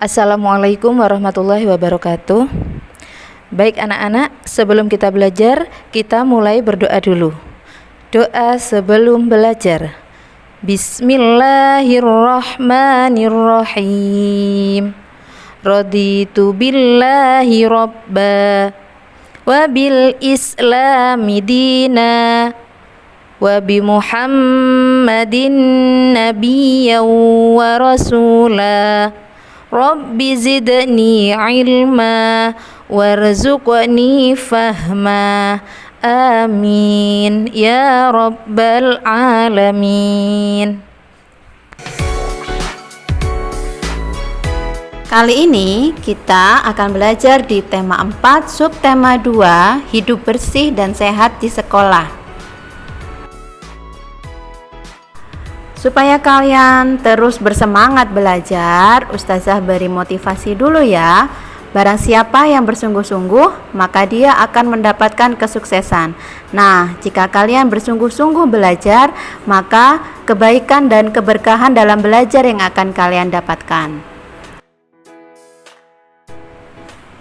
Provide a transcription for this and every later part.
Assalamualaikum warahmatullahi wabarakatuh. Baik anak-anak, sebelum kita belajar, kita mulai berdoa dulu. Doa sebelum belajar. Bismillahirrahmanirrahim. Raditu billahi rabba wa bil islami dina wa bi Muhammadin nabiyyan wa rasula. Rabbi zidni ilma warzuqni fahma. Amin ya rabbal alamin. Kali ini kita akan belajar di tema 4 subtema 2, hidup bersih dan sehat di sekolah. Supaya kalian terus bersemangat belajar, Ustazah beri motivasi dulu ya. Barang siapa yang bersungguh-sungguh, maka dia akan mendapatkan kesuksesan. Nah, jika kalian bersungguh-sungguh belajar, maka kebaikan dan keberkahan dalam belajar yang akan kalian dapatkan.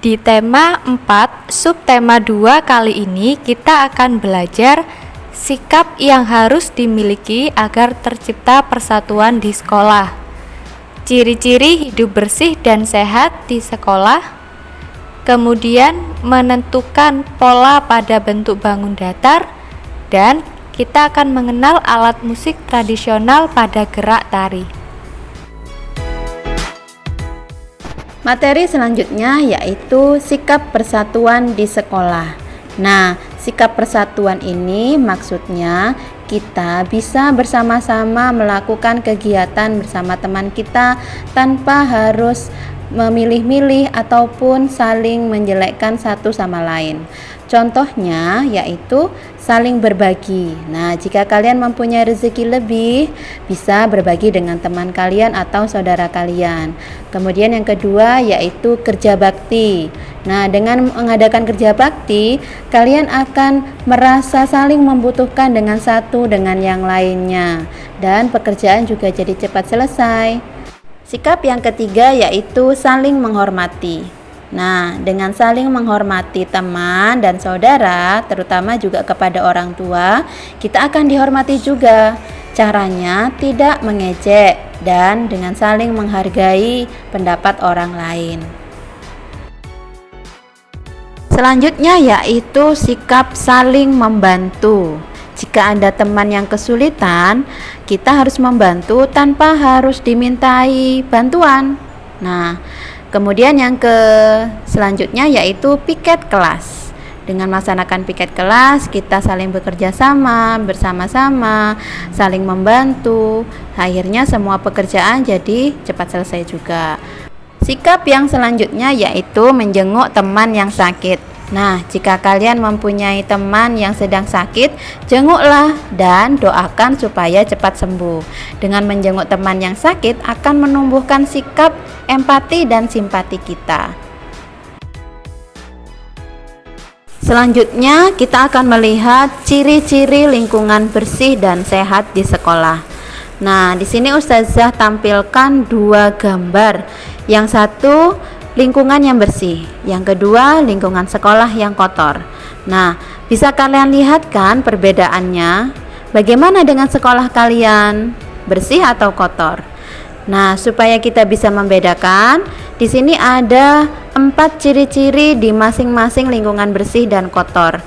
Di tema 4, subtema 2 kali ini kita akan belajar sikap yang harus dimiliki agar tercipta persatuan di sekolah. Ciri-ciri hidup bersih dan sehat di sekolah. Kemudian menentukan pola pada bentuk bangun datar. Dan kita akan mengenal alat musik tradisional pada gerak tari. Materi selanjutnya yaitu sikap persatuan di sekolah. Nah, sikap persatuan ini maksudnya kita bisa bersama-sama melakukan kegiatan bersama teman kita tanpa harus memilih-milih ataupun saling menjelekkan satu sama lain. Contohnya yaitu saling berbagi. Nah, jika kalian mempunyai rezeki lebih, bisa berbagi dengan teman kalian atau saudara kalian. Kemudian yang kedua yaitu kerja bakti. Nah, dengan mengadakan kerja bakti, kalian akan merasa saling membutuhkan dengan satu dengan yang lainnya, dan pekerjaan juga jadi cepat selesai. Sikap yang ketiga yaitu saling menghormati. Nah, dengan saling menghormati teman dan saudara, terutama juga kepada orang tua, kita akan dihormati juga. Caranya tidak mengejek dan dengan saling menghargai pendapat orang lain. Selanjutnya yaitu sikap saling membantu. Jika ada teman yang kesulitan, kita harus membantu tanpa harus dimintai bantuan. Nah, kemudian yang selanjutnya yaitu piket kelas. Dengan melaksanakan piket kelas, kita saling bekerja sama, bersama-sama, saling membantu. Akhirnya semua pekerjaan jadi cepat selesai juga. Sikap yang selanjutnya yaitu menjenguk teman yang sakit. Nah, jika kalian mempunyai teman yang sedang sakit, jenguklah dan doakan supaya cepat sembuh. Dengan menjenguk teman yang sakit akan menumbuhkan sikap empati dan simpati kita. Selanjutnya, kita akan melihat ciri-ciri lingkungan bersih dan sehat di sekolah. Nah, di sini Ustazah tampilkan 2 gambar. Yang satu lingkungan yang bersih, yang kedua lingkungan sekolah yang kotor. Nah, bisa kalian lihat kan perbedaannya? Bagaimana dengan sekolah kalian? Bersih atau kotor? Nah, supaya kita bisa membedakan, di sini ada 4 ciri-ciri di masing-masing lingkungan bersih dan kotor.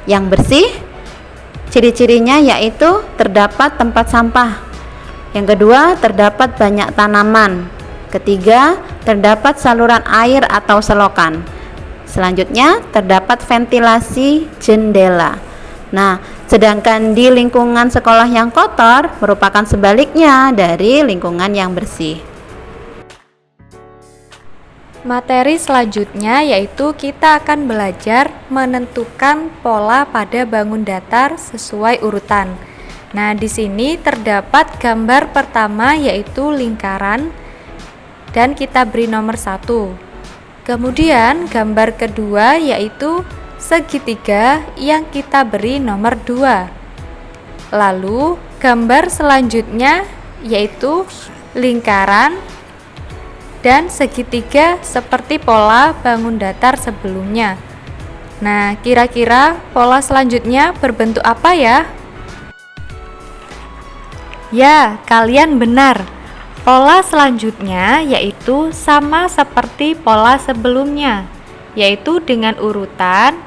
Yang bersih, ciri-cirinya yaitu terdapat tempat sampah. Yang kedua, terdapat banyak tanaman. Ketiga, terdapat saluran air atau selokan. Selanjutnya, terdapat ventilasi jendela. Nah, sedangkan di lingkungan sekolah yang kotor merupakan sebaliknya dari lingkungan yang bersih. Materi selanjutnya yaitu kita akan belajar menentukan pola pada bangun datar sesuai urutan. Nah, di sini terdapat gambar pertama yaitu lingkaran dan kita beri nomor 1. Kemudian gambar kedua yaitu segitiga yang kita beri nomor 2. Lalu gambar selanjutnya yaitu lingkaran dan segitiga seperti pola bangun datar sebelumnya. Nah, kira-kira pola selanjutnya berbentuk apa ya? Ya, kalian benar. Pola selanjutnya yaitu sama seperti pola sebelumnya, yaitu dengan urutan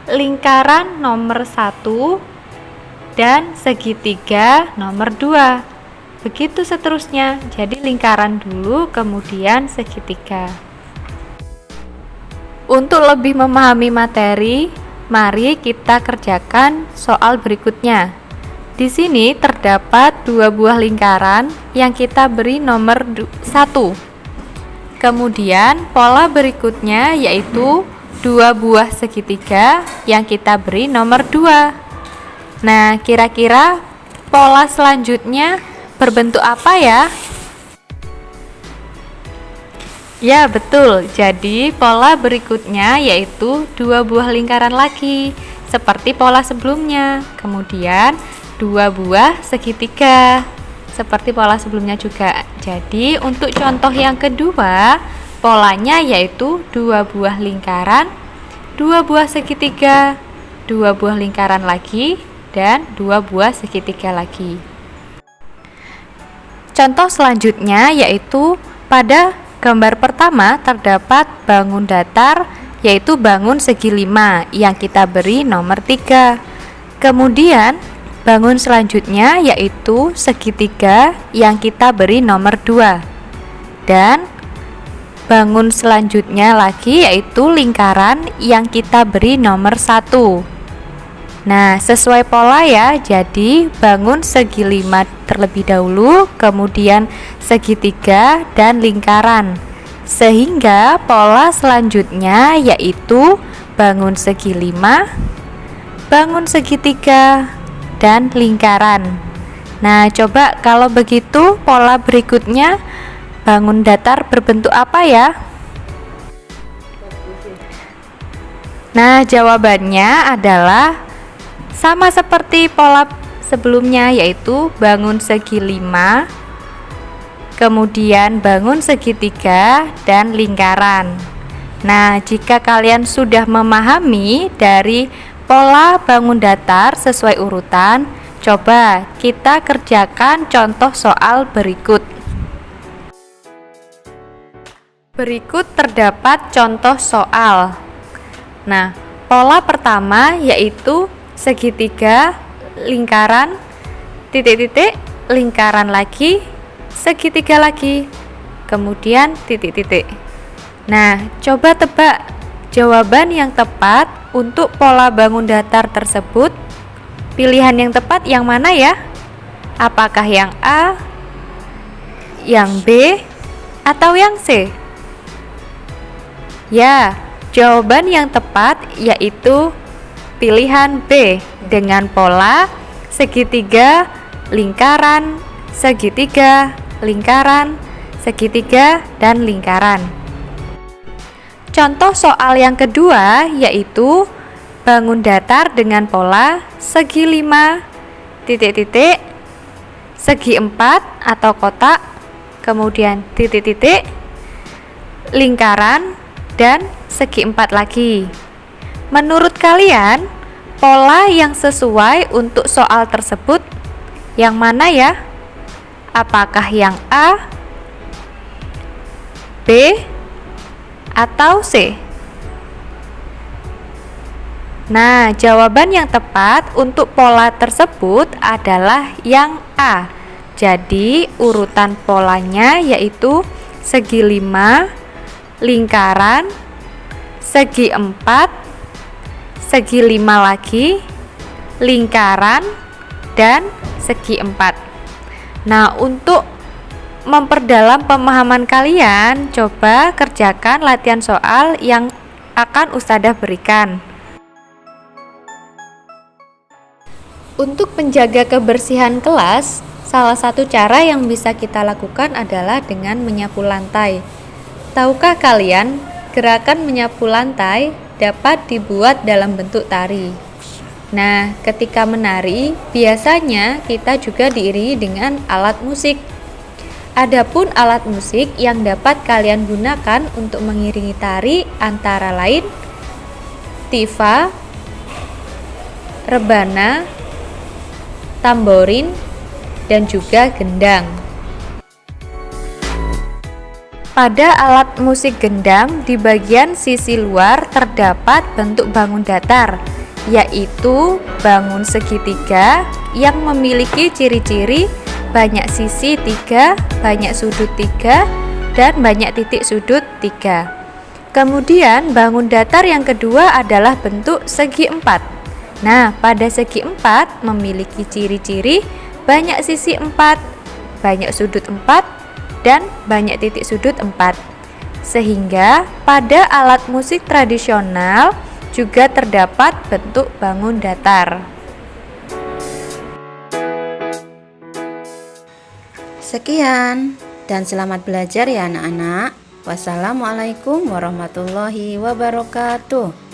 lingkaran nomor 1 dan segitiga nomor 2. Begitu seterusnya, jadi lingkaran dulu kemudian segitiga. Untuk lebih memahami materi, mari kita kerjakan soal berikutnya. Di sini terdapat 2 buah lingkaran yang kita beri nomor 1. Kemudian pola berikutnya yaitu 2 buah segitiga yang kita beri nomor 2. Nah, kira-kira pola selanjutnya berbentuk apa ya? Ya, betul. Jadi pola berikutnya yaitu 2 buah lingkaran lagi seperti pola sebelumnya. Kemudian 2 buah segitiga seperti pola sebelumnya juga. Jadi untuk contoh yang kedua, polanya yaitu 2 buah lingkaran, 2 buah segitiga, 2 buah lingkaran lagi, dan 2 buah segitiga lagi. Contoh selanjutnya yaitu pada gambar pertama terdapat bangun datar yaitu bangun segi 5 yang kita beri nomor 3. Kemudian bangun selanjutnya yaitu segitiga yang kita beri nomor 2. Dan bangun selanjutnya lagi yaitu lingkaran yang kita beri nomor 1. Nah, sesuai pola ya. Jadi bangun segi 5 terlebih dahulu, kemudian segitiga dan lingkaran. Sehingga pola selanjutnya yaitu bangun segi 5, bangun segitiga, dan lingkaran. Nah, coba kalau begitu pola berikutnya bangun datar berbentuk apa ya? Nah, jawabannya adalah sama seperti pola sebelumnya yaitu bangun segi 5, kemudian bangun segitiga dan lingkaran. Nah, jika kalian sudah memahami dari pola bangun datar sesuai urutan, coba kita kerjakan contoh soal berikut. Berikut terdapat contoh soal. Nah, pola pertama yaitu segitiga, lingkaran, titik-titik, lingkaran lagi, segitiga lagi, kemudian titik-titik. Nah, coba tebak jawaban yang tepat untuk pola bangun datar tersebut. Pilihan yang tepat yang mana ya? Apakah yang A, yang B, atau yang C? Ya, jawaban yang tepat yaitu pilihan B dengan pola segitiga, lingkaran, segitiga, lingkaran, segitiga, dan lingkaran. Contoh soal yang kedua yaitu bangun datar dengan pola segi 5, titik-titik, segi 4 atau kotak, kemudian titik-titik, lingkaran, dan segi 4 lagi. Menurut kalian, pola yang sesuai untuk soal tersebut yang mana ya? Apakah yang A, B, atau C? Nah, jawaban yang tepat untuk pola tersebut adalah yang A. Jadi, urutan polanya yaitu segi 5, lingkaran, segi 4, segi 5 lagi, lingkaran, dan segi 4. Nah, untuk memperdalam pemahaman kalian, coba kerjakan latihan soal yang akan Ustadzah berikan. Untuk menjaga kebersihan kelas, salah satu cara yang bisa kita lakukan adalah dengan menyapu lantai. Tahukah kalian, gerakan menyapu lantai dapat dibuat dalam bentuk tari. Nah, ketika menari, biasanya kita juga diiringi dengan alat musik. Adapun alat musik yang dapat kalian gunakan untuk mengiringi tari antara lain tifa, rebana, tamborin, dan juga gendang. Pada alat musik gendang, di bagian sisi luar terdapat bentuk bangun datar, yaitu bangun segitiga yang memiliki ciri-ciri banyak sisi 3, banyak sudut 3, dan banyak titik sudut 3. Kemudian bangun datar yang kedua adalah bentuk segi 4. Nah, pada segi 4 memiliki ciri-ciri banyak sisi 4, banyak sudut 4, dan banyak titik sudut 4. Sehingga pada alat musik tradisional juga terdapat bentuk bangun datar. Sekian dan selamat belajar ya anak-anak. Wassalamualaikum warahmatullahi wabarakatuh.